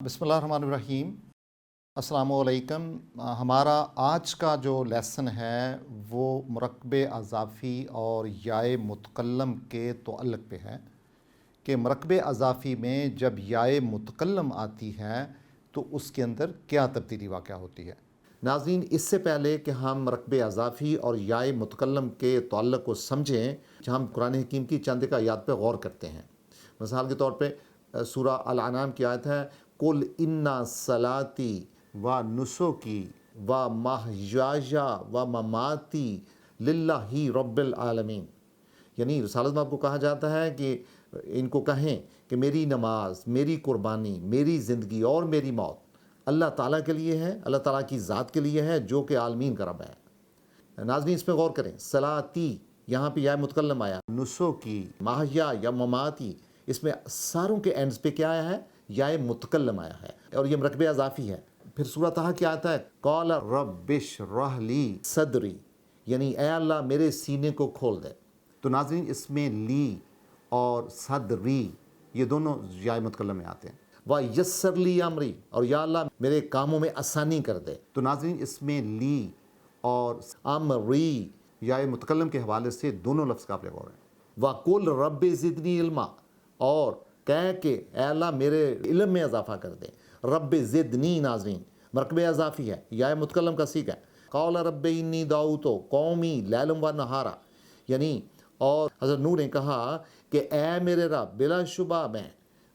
बिस्मिल्लाहिर्रहमानिर्रहीम। अस्सलामु अलैकुम। हमारा आज का जो लेसन है वो मुरक्बे अज़ाफ़ी और याए मुतकल्लम के तअल्लुक़ पे है कि मुरक्बे अज़ाफ़ी में जब याए मुतकल्लम आती है तो उसके अंदर क्या तब्दीली वाक़या होती है। नाज़रीन, इससे पहले कि हम मुरक्बे अज़ाफ़ी और याए मुतकल्लम के तअल्लुक़ को समझें, हम कुरान हकीम की चंद एक आयात पर गौर करते हैं। मिसाल के तौर पे सूरा अल अनाम की आयत है, कुल इन्ना सलाती व नुसुकी व महयाया व ममाती लिल्लाहि रब्बिल आलमीन। यानी रिसालत में आपको कहा जाता है कि इनको कहें कि मेरी नमाज, मेरी कुर्बानी, मेरी ज़िंदगी और मेरी मौत अल्लाह ताला के लिए है, अल्लाह ताला की ज़ात के लिए है जो कि आलमीन का रब है। नाज़रीन, इसमें गौर करें, सलाती यहाँ पे या मुतकल्लम आया, नुसुकी, महया या ममाती, इसमें सारों के एंड्स पे क्या आया है, या मुतकल्लम आया है और ये मुरक्बे अज़ाफ़ी है। फिर सूरह तहा क्या आता है, क़ाल रब्बिश्रह ली सदरी, यानी ऐ अल्लाह मेरे सीने को खोल दे। तो नाज़रीन, इसमें ली और सदरी ये दोनों या मुतकल्लम में आते हैं। व यस्सर ली अमरी, और या अल्लाह मेरे कामों में आसानी कर दे। तो नाज़रीन, इसमें ली और अमरी या मुतकल्लम के हवाले से दोनों लफ्ज़ काबिल गौर हैं। व कुल रब्बि ज़िदनी इल्मा, और कह के ऐ अल्लाह मेरे इल्म में इजाफ़ा कर दे। रब्बि ज़िदनी, नाज़रीन मरकबे अज़ाफ़ी है, या मुतकल्लम का सीगा है। क़ाल रब्बि इन्नी दाऊतो कौमी लैलम व नहारा, यानी और हज़रत नूह ने कहा कि ऐ मेरे रब, बिलाशुबा मैं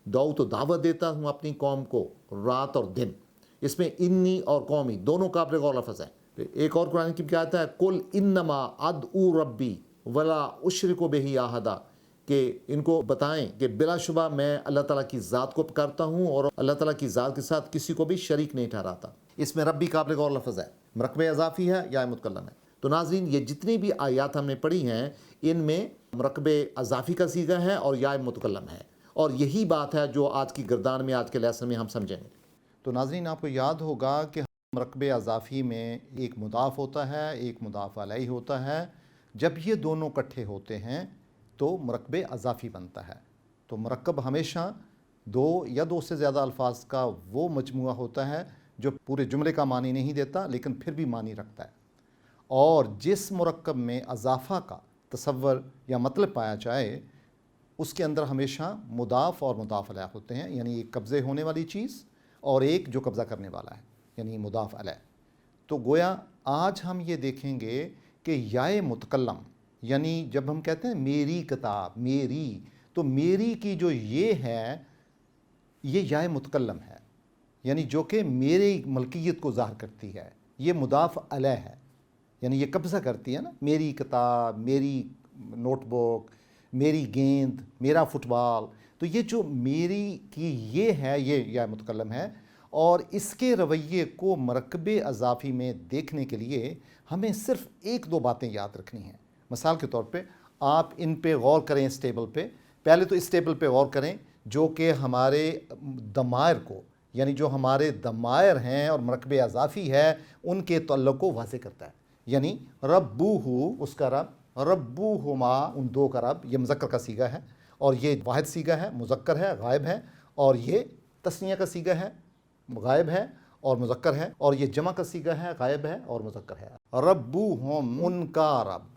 दाऊ तो दावत देता हूँ अपनी कौम को रात और दिन। इसमें इन्नी और कौमी दोनों काबिल गौर लफ्ज़ हैं। एक और कुरान की क्या आता है, कुल इन्नमा अदउ रब्बी वला उशरिकु बिही अहदा, कि इनको बताएं कि बिलाशुबा मैं अल्लाह ताला की ज़ात को पुकारता हूँ और अल्लाह ताला की ज़ात के साथ किसी को भी शरीक नहीं ठहराता। इसमें रब्बी काबिल गौर लफ्ज़ है, मुरक्बे अज़ाफ़ी है या मुतकल्लम है। तो नाज़रीन, ये जितनी भी आयात हमने पढ़ी हैं इनमें मुरक्बे अज़ाफ़ी का सीगा है और या मुतकल्लम है, और यही बात है जो आज की गर्दान में, आज के लेसन में हम समझेंगे। तो नाज़रीन, आपको याद होगा कि मुरक्बे अज़ाफ़ी में एक मुदाफ़ होता है, एक मुदाफ़ अलैहि होता है। जब ये दोनों इकट्ठे होते हैं तो मुरक्बे अज़ाफ़ी बनता है। तो मुरक्कब हमेशा दो या दो से ज़्यादा अल्फाज का वो मजमुआ होता है जो पूरे जुमले का मानी नहीं देता लेकिन फिर भी मानी रखता है। और जिस मुरक्कब में अज़ाफ़ा का तसव्वुर या मतलब पाया जाए उसके अंदर हमेशा मुदाफ़ और मुदाफ़ अलैह होते हैं, यानी एक कब्ज़े होने वाली चीज़ और एक जो कब्ज़ा करने वाला है, यानी मुदाफ़ अलैह। तो गोया आज हम ये देखेंगे कि याए मुतकल्लम, यानी जब हम कहते हैं मेरी किताब, मेरी, तो मेरी की जो ये है ये याए मुतकल्लम है, यानी जो कि मेरी मलकियत को ज़ाहिर करती है। ये मुदाफ़ अलैह है, यानी ये कब्ज़ा करती है ना, मेरी किताब, मेरी नोटबुक, मेरी गेंद, मेरा फुटबॉल। तो ये जो मेरी की ये है, ये या मुतकल्लम है। और इसके रवैये को मुरक्बे अज़ाफ़ी में देखने के लिए हमें सिर्फ़ एक दो बातें याद रखनी हैं। मिसाल के तौर पे आप इन पे गौर करें, इस टेबल पे। पहले तो इस टेबल पे गौर करें जो कि हमारे दमायर को, यानी जो हमारे दमायर हैं और मुरक्बे अज़ाफ़ी है उनके तअल्लुक़ को वाज़े करता है। यानी रब्बूहु उसका रब, रब्बूहुमा उन दो का रब, ये मुज़क्कर का सीगा है और ये वाहिद सीगा है, मुज़क्कर है, गायब है। और ये तस्निया का सीगा है, गायब है और मुज़क्कर है। और ये जमा का सीगा है, गायब है और मुज़क्कर है। रब्बूहुम उनका रब,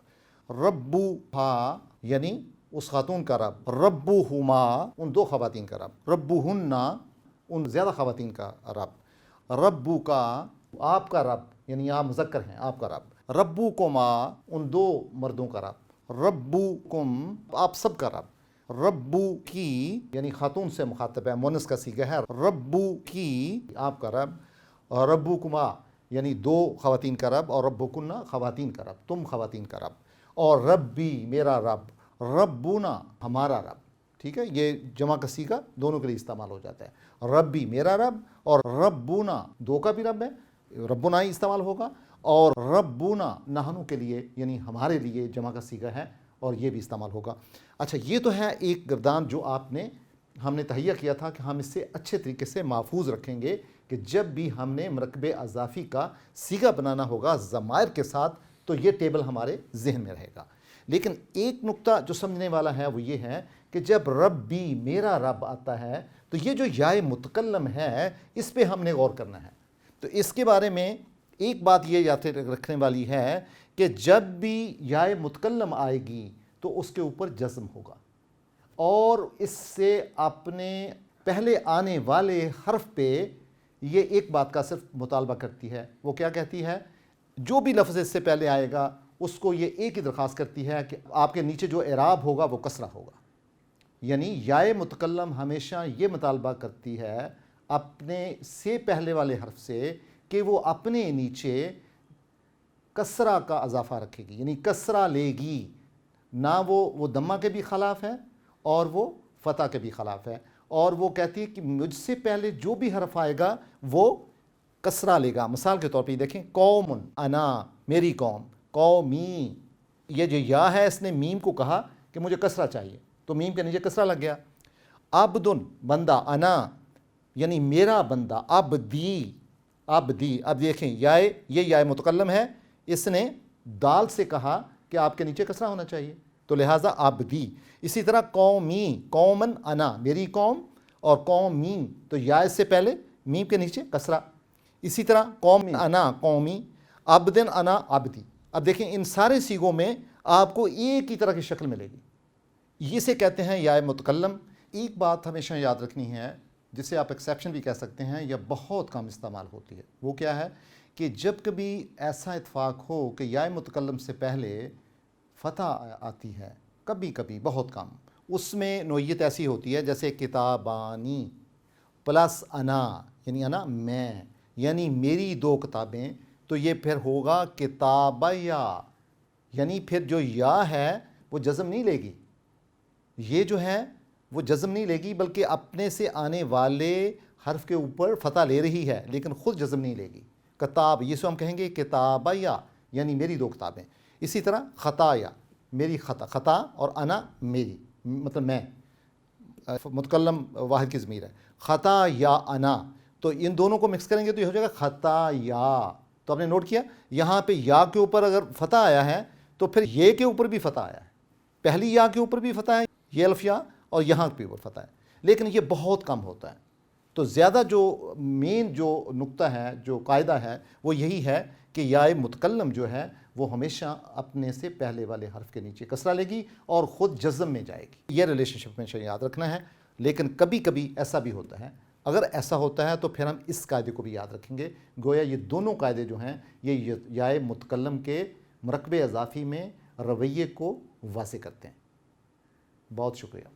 रब्बूहा यानी उस खातून का रब, रब्बूहुमा उन दो ख़वातीन का रब, रब्बूहुन्ना उन ज़्यादा ख़वातीन का रब, रब्बुका आपका रब, यानी आप मुज़क्कर हैं, आपका रब, रब्बुकुमा उन दो मर्दों का रब, रब्बुकुम आप सब का रब, रब्बु की यानी खातून से मुखातब है, मुअन्नस का सीगा है, रब्बु की आपका रब, रब्बुकुमा यानी दो ख़वातीन का रब, और रब्बुकुन्ना ख़वातीन का रब, तुम ख़वातीन का रब, और रब्बी मेरा रब, रब्बुना हमारा रब। ठीक है, ये जमा का सीगा दोनों के लिए इस्तेमाल हो जाता है। रब्बी मेरा रब और रब्बुना दो का भी रब है, रब्बुना ही इस्तेमाल होगा। और रब्बुना नहनु के लिए यानी हमारे लिए जमा का सीगा है और ये भी इस्तेमाल होगा। अच्छा, ये तो है एक गर्दान जो हमने तहैया किया था कि हम इससे अच्छे तरीके से महफूज रखेंगे कि जब भी हमने मुरक्बे अज़ाफ़ी का सीगा बनाना होगा ज़मायर के साथ तो ये टेबल हमारे जहन में रहेगा। لیکن ایک نقطہ جو سمجھنے والا ہے وہ یہ ہے کہ جب ربی میرا رب آتا ہے تو یہ جو یائے متکلم ہے اس پہ ہم نے غور کرنا ہے. تو اس کے بارے میں ایک بات یہ یاد رکھنے والی ہے کہ جب بھی یائے متکلم آئے گی تو اس کے اوپر جزم ہوگا، اور اس سے اپنے پہلے آنے والے حرف پہ یہ ایک بات کا صرف مطالبہ کرتی ہے. وہ کیا کہتی ہے؟ جو بھی لفظ اس سے پہلے آئے گا اس کو یہ ایک ہی درخواست کرتی ہے کہ آپ کے نیچے جو اعراب ہوگا وہ کسرہ ہوگا. یعنی یائے متکلم ہمیشہ یہ مطالبہ کرتی ہے اپنے سے پہلے والے حرف سے کہ وہ اپنے نیچے کسرہ کا اضافہ رکھے گی، یعنی کسرہ لے گی. نہ وہ دمہ کے بھی خلاف ہے اور وہ فتح کے بھی خلاف ہے، اور وہ کہتی ہے کہ مجھ سے پہلے جو بھی حرف آئے گا وہ کسرہ لے گا. مثال کے طور پہ دیکھیں، قوم، انا میری قوم، قومی، یہ جو یا ہے اس نے میم کو کہا کہ مجھے کسرہ چاہیے تو میم کے نیچے کسرہ لگ گیا. عبدن بندہ، انا یعنی میرا بندہ، عبدی، عبدی. اب دیکھیں یہ یائے متکلم ہے، اس نے دال سے کہا کہ آپ کے نیچے کسرہ ہونا چاہیے تو لہٰذا عبدی. اسی طرح قومی، قومن انا میری قوم، اور قومی تو یا اس سے پہلے میم کے نیچے کسرہ. اسی طرح قوم انا قومی، عبدن انا عبدی. اب دیکھیں ان سارے سیغوں میں آپ کو ایک ہی طرح کی شکل ملے گی. اسے کہتے ہیں یائے متکلم. ایک بات ہمیشہ یاد رکھنی ہے جسے آپ ایکسیپشن بھی کہہ سکتے ہیں، یا بہت کم استعمال ہوتی ہے. وہ کیا ہے کہ جب کبھی ایسا اتفاق ہو کہ یائے متکلم سے پہلے فتح آتی ہے، کبھی کبھی بہت کم، اس میں نوعیت ایسی ہوتی ہے جیسے کتابانی پلس انا، یعنی انا میں، یعنی میری 2 کتابیں، تو یہ پھر ہوگا کتابیا. یعنی پھر جو یا ہے وہ جزم نہیں لے گی، یہ جو ہے وہ جزم نہیں لے گی بلکہ اپنے سے آنے والے حرف کے اوپر فتح لے رہی ہے لیکن خود جزم نہیں لے گی. کتاب، یہ سو ہم کہیں گے کتابیا یعنی میری 2 کتابیں. اسی طرح خطایا میری خطا، خطا اور انا میری، مطلب میں، متکلم واحد کی ضمیر ہے. خطا یا انا، تو ان دونوں کو مکس کریں گے تو یہ ہو جائے گا خطا یا. تو آپ نے نوٹ کیا یہاں پہ یا کے اوپر اگر فتح آیا ہے تو پھر یہ کے اوپر بھی فتح آیا ہے، پہلی یا کے اوپر بھی فتح ہے یہ الف یا، اور یہاں پہ اوپر فتح ہے، لیکن یہ بہت کم ہوتا ہے. تو زیادہ جو مین جو نقطہ ہے، جو قاعدہ ہے، وہ یہی ہے کہ یائے متکلم جو ہے وہ ہمیشہ اپنے سے پہلے والے حرف کے نیچے کسرہ لے گی اور خود جزم میں جائے گی. یہ ریلیشن شپ ہمیشہ یاد رکھنا ہے. لیکن کبھی کبھی ایسا بھی ہوتا ہے، اگر ایسا ہوتا ہے تو پھر ہم اس قاعدے کو بھی یاد رکھیں گے. گویا یہ دونوں قاعدے جو ہیں یہ یائے متکلم کے مرکب اضافی میں رویے کو واضح کرتے ہیں. بہت شکریہ.